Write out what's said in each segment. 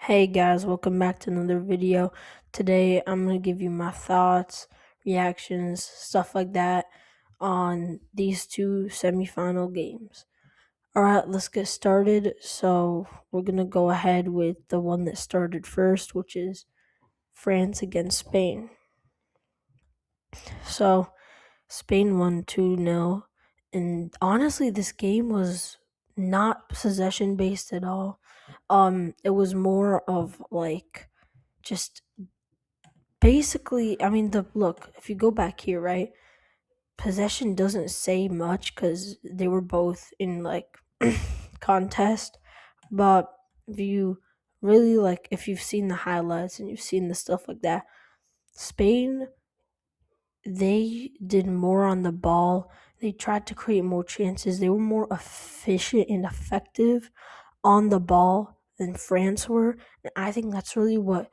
Hey guys, welcome back to another video. Today I'm going to give you my thoughts, reactions, stuff like that on these two semifinal games. Alright, let's get started. So we're going to go ahead with the one that started first, which is France against Spain. So Spain won 2-0, and honestly this game was not possession based at all. It was more of like just basically, I mean, if you go back here, right? Possession doesn't say much because they were both in like contest. But if you really if you've seen the highlights and you've seen the stuff like that, Spain, they did more on the ball. They tried to create more chances. They were more efficient and effective on the ball than France were. And I think that's really what,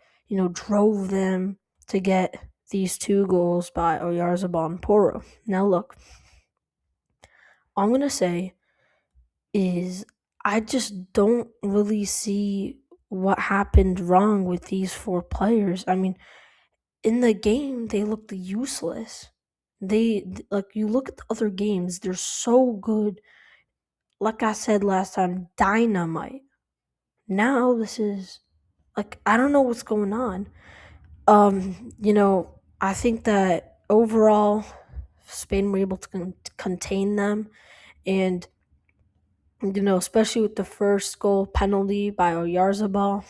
drove them to get these two goals by Oyarzabal and Poro. Now, look, all I'm going to say is I just don't really see what happened wrong with these four players. I mean, in the game, they looked useless. You look at the other games, they're so good. Like I said last time, dynamite. Now, this is I don't know what's going on. I think that overall Spain were able to contain them, and especially with the first goal penalty by Oyarzabal.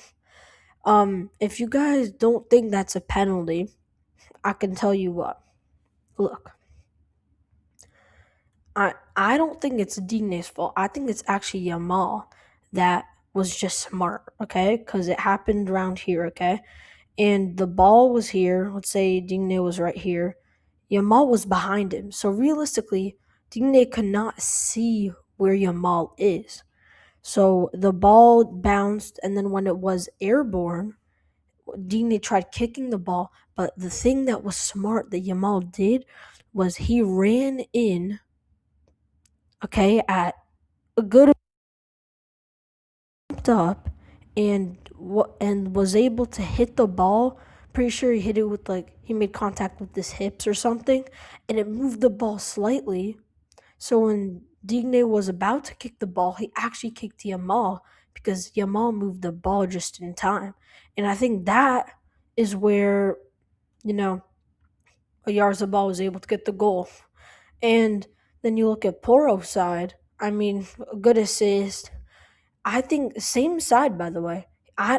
If you guys don't think that's a penalty, I can tell you what. Look, I don't think it's Digne's fault. I think it's actually Yamal that was just smart, okay? Because it happened around here, okay? And the ball was here. Let's say Digne was right here. Yamal was behind him. So realistically, Digne could not see where Yamal is. So the ball bounced, and then when it was airborne, Digne tried kicking the ball. But the thing that was smart that Yamal did was he ran in, okay, at a good up and was able to hit the ball. Pretty sure he hit it with he made contact with his hips or something, and it moved the ball slightly. So when Digne was about to kick the ball, he actually kicked Yamal because Yamal moved the ball just in time. And I think that is where, you know, Oyarzabal was able to get the goal. And then you look at Poro's side. I mean, a good assist. I think same side, by the way.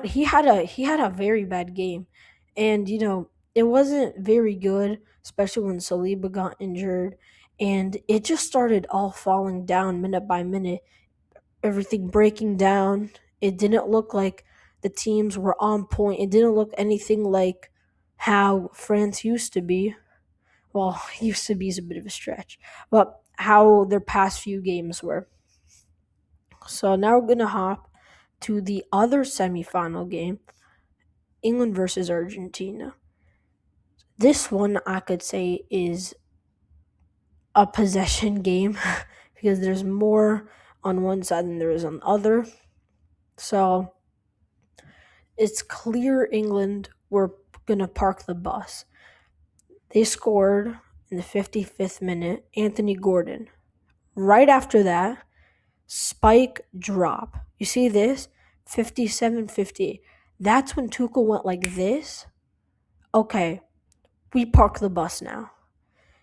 He had a very bad game, and it wasn't very good, especially when Saliba got injured, and it just started all falling down minute by minute. Everything breaking down. It didn't look like the teams were on point. It didn't look anything like how France used to be. Well, used to be is a bit of a stretch, but how their past few games were. So now we're gonna hop to the other semifinal game, England versus Argentina. This one I could say is a possession game because there's more on one side than there is on the other. So it's clear England were gonna park the bus. They scored in the 55th minute, Anthony Gordon. Right after that, spike drop. You see this? 57-58. That's when Tuchel went like this. Okay, we park the bus now.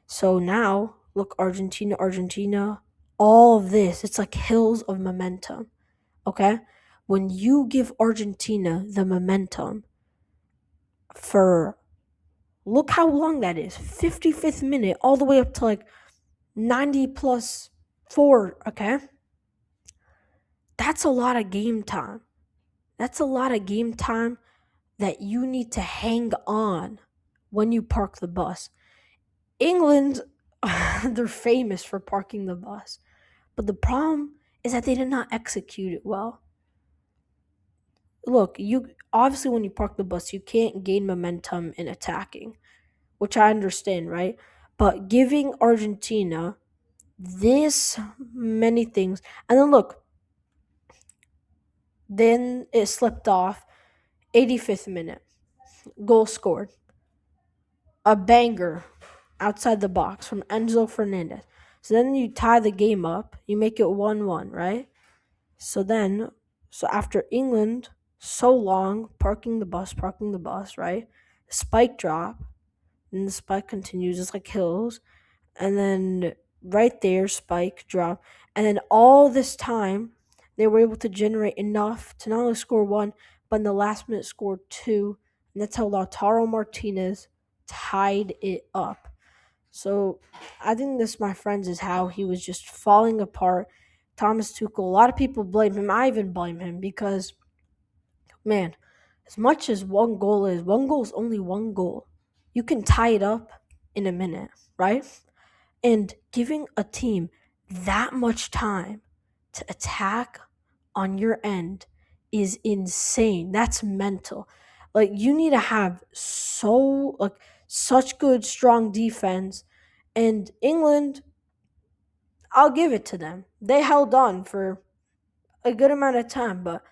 So now, look, Argentina, all of this, it's like hills of momentum. Okay? When you give Argentina the momentum for, look how long that is, 55th minute, all the way up to 90 plus 4, okay? That's a lot of game time. That's a lot of game time that you need to hang on when you park the bus. England, they're famous for parking the bus, but the problem is that they did not execute it well. Look, you obviously when you park the bus, you can't gain momentum in attacking, which I understand, right? But giving Argentina this many things, and then look, then it slipped off. 85th minute, goal scored. A banger outside the box from Enzo Fernandez. So then you tie the game up. You make it 1-1, right? So then, so after England, so long, parking the bus, right? Spike drop, and the spike continues, it's like hills. And then right there, spike drop. And then all this time, they were able to generate enough to not only score one, but in the last minute score two. And that's how Lautaro Martinez tied it up. So I think this, my friends, is how he was just falling apart. Thomas Tuchel, a lot of people blame him. I even blame him because, man, as much as one goal is only one goal. You can tie it up in a minute, right? And giving a team that much time to attack on your end is insane. That's mental. Like you need to have such good strong defense. And England, I'll give it to them. They held on for a good amount of time, but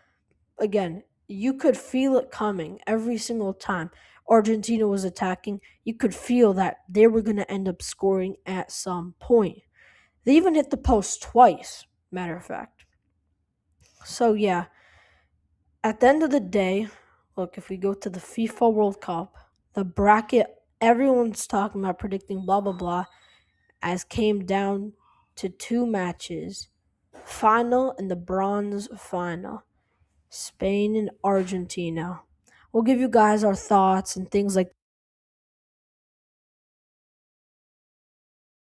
again, you could feel it coming every single time Argentina was attacking. You could feel that they were going to end up scoring at some point. They even hit the post twice, matter of fact. So, yeah, at the end of the day, look, if we go to the FIFA World Cup, the bracket, everyone's talking about predicting blah, blah, blah, as came down to two matches, final and the bronze final. Spain and Argentina. We'll give you guys our thoughts and things like